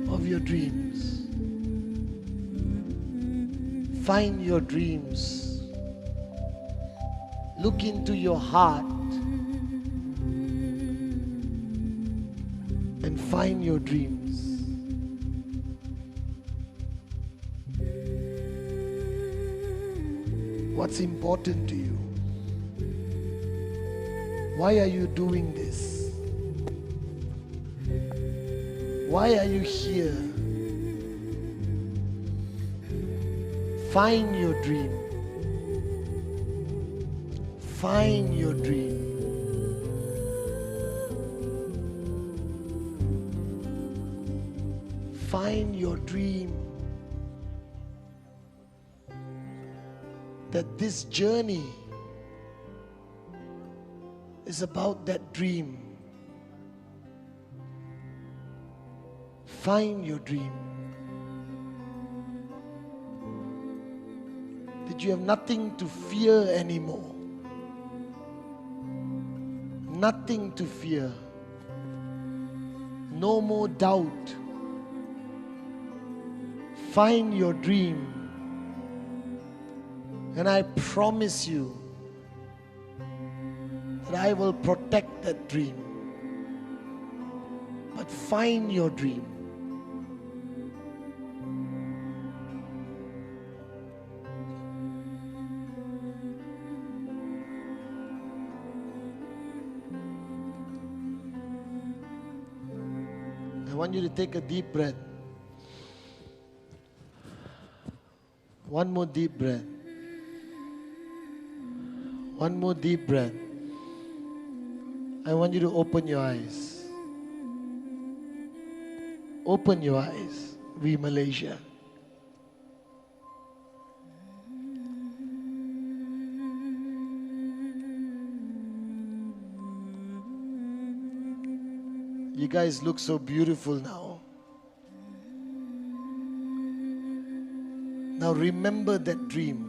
S1: of your dreams. Find your dreams. Look into your heart and find your dreams. What's important to you? Why are you doing this? Why are you here? Find your dream. Find your dream. Find your dream. That this journey is about that dream. Find your dream. that you have nothing to fear anymore. Nothing to fear. No more doubt. Find your dream. And I promise you that I will protect that dream. But find your dream. I want you to take a deep breath. One more deep breath. One more deep breath. I want you to open your eyes. Open your eyes, we Malaysia. You guys look so beautiful now. Now remember that dream.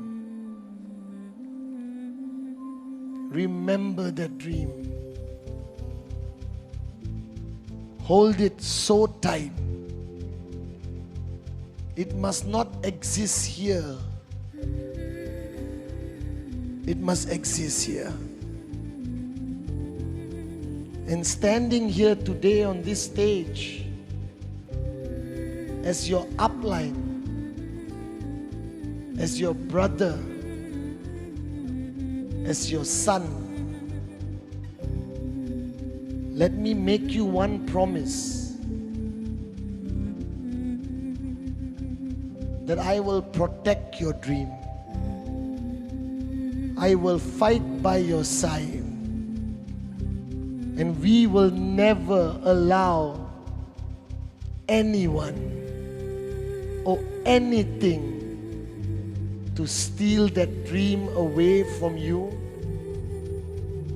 S1: Remember that dream. Hold it so tight. It must not exist here. It must exist here. And standing here today on this stage as your upline, as your brother, as your son, let me make you one promise, that I will protect your dream. I will fight by your side. And we will never allow anyone or anything to steal that dream away from you.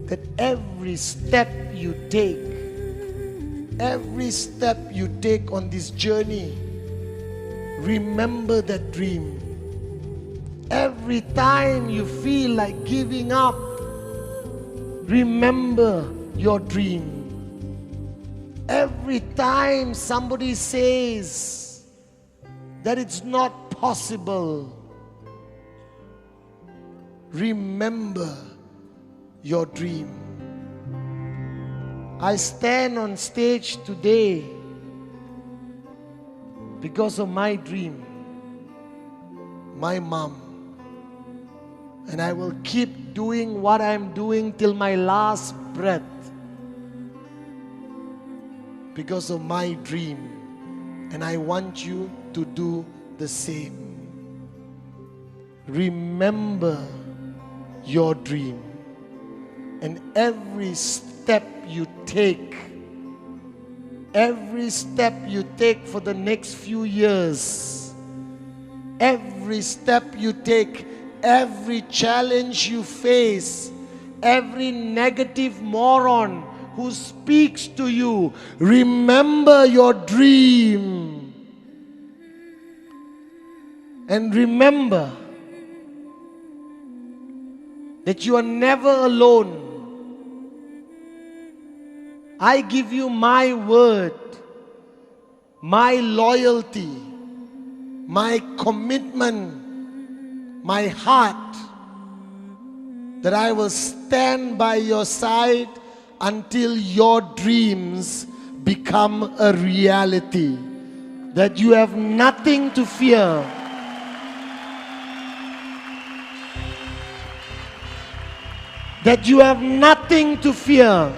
S1: That every step you take on this journey, remember that dream. Every time you feel like giving up, remember your dream. Every time somebody says that it's not possible, remember your dream. I stand on stage today because of my dream, my mom. And I will keep doing what I'm doing till my last breath because of my dream. And I want you to do the same. Remember your dream. And every step you take for the next few years, every step you take, every challenge you face, every negative moron who speaks to you, remember your dream. And remember that you are never alone. I give you my word, my loyalty, my commitment, my heart, that I will stand by your side until your dreams become a reality. That you have nothing to fear. That you have nothing to fear.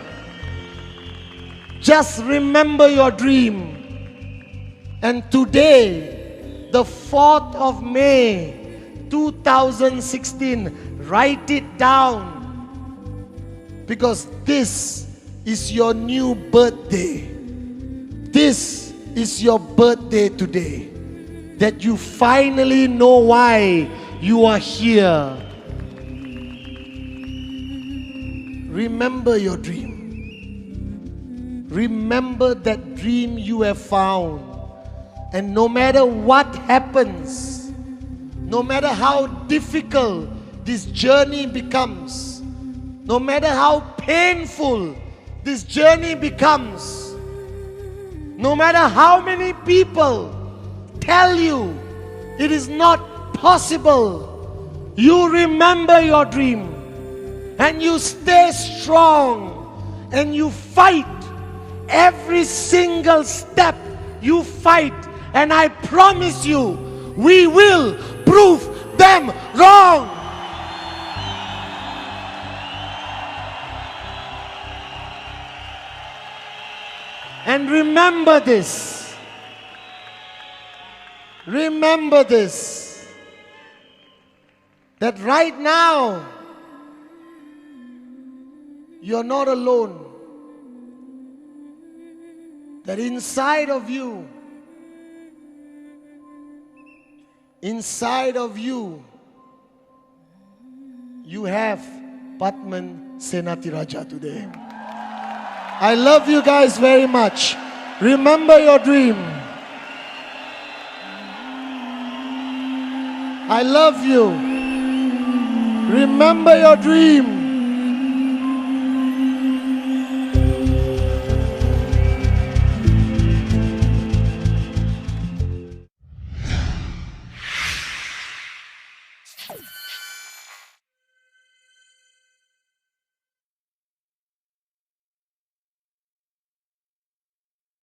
S1: Just remember your dream. And today, the 4th of May, 2016, write it down. Because this is your new birthday. This is your birthday today. That you finally know why you are here. Remember your dream. Remember that dream you have found. And no matter what happens, no matter how difficult this journey becomes, no matter how painful this journey becomes, no matter how many people tell you it is not possible, you remember your dream and you stay strong and you fight every single step. You fight, and I promise you, we will prove them wrong. And remember this. Remember this. That right now, you're not alone. That inside of you, you have Padman Senathi Rajah today. I love you guys very much. Remember your dream. I love you. Remember your dream.